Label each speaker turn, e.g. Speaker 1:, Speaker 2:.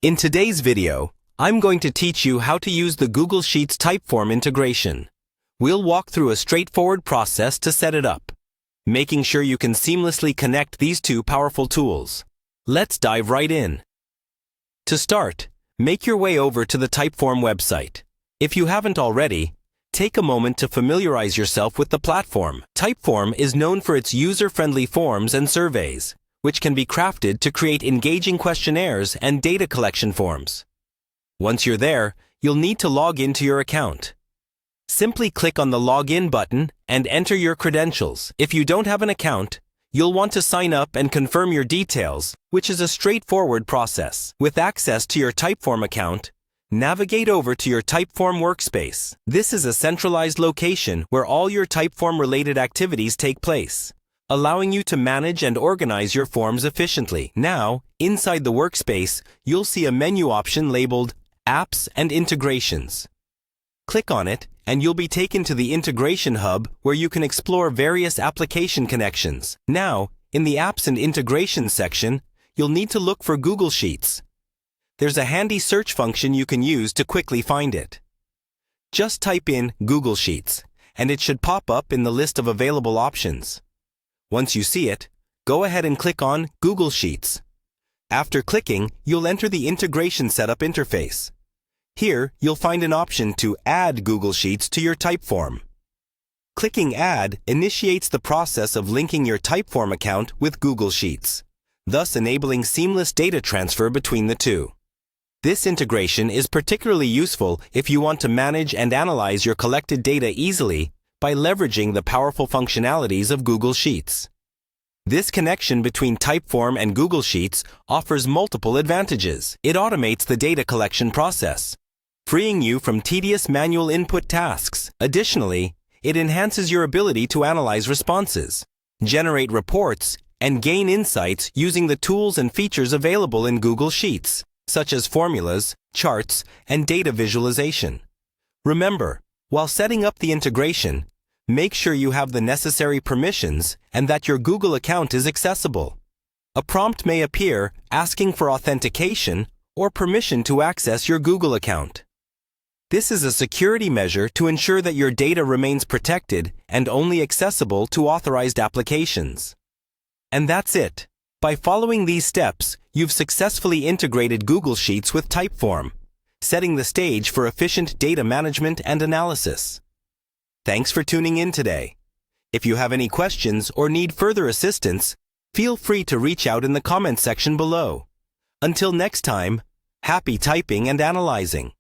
Speaker 1: In today's video, I'm going to teach you how to use the Google Sheets Typeform integration. We'll walk through a straightforward process to set it up, making sure you can seamlessly connect these two powerful tools. Let's dive right in. To start, make your way over to the Typeform website. If you haven't already, take a moment to familiarize yourself with the platform. Typeform is known for its user-friendly forms and surveys, which can be crafted to create engaging questionnaires and data collection forms. Once you're there, you'll need to log into your account. Simply click on the Login button and enter your credentials. If you don't have an account, you'll want to sign up and confirm your details, which is a straightforward process. With access to your Typeform account, navigate over to your Typeform workspace. This is a centralized location where all your Typeform-related activities take place, allowing you to manage and organize your forms efficiently. Now, inside the workspace, you'll see a menu option labeled Apps and Integrations. Click on it, and you'll be taken to the Integration Hub where you can explore various application connections. Now, in the Apps and Integrations section, you'll need to look for Google Sheets. There's a handy search function you can use to quickly find it. Just type in Google Sheets, and it should pop up in the list of available options. Once you see it, go ahead and click on Google Sheets. After clicking, you'll enter the Integration Setup interface. Here, you'll find an option to add Google Sheets to your Typeform. Clicking Add initiates the process of linking your Typeform account with Google Sheets, thus enabling seamless data transfer between the two. This integration is particularly useful if you want to manage and analyze your collected data easily by leveraging the powerful functionalities of Google Sheets. This connection between Typeform and Google Sheets offers multiple advantages. It automates the data collection process, freeing you from tedious manual input tasks. Additionally, it enhances your ability to analyze responses, generate reports, and gain insights using the tools and features available in Google Sheets, such as formulas, charts, and data visualization. Remember, while setting up the integration, make sure you have the necessary permissions and that your Google account is accessible. A prompt may appear asking for authentication or permission to access your Google account. This is a security measure to ensure that your data remains protected and only accessible to authorized applications. And that's it. By following these steps, you've successfully integrated Google Sheets with Typeform, setting the stage for efficient data management and analysis. Thanks for tuning in today. If you have any questions or need further assistance, feel free to reach out in the comments section below. Until next time, happy typing and analyzing.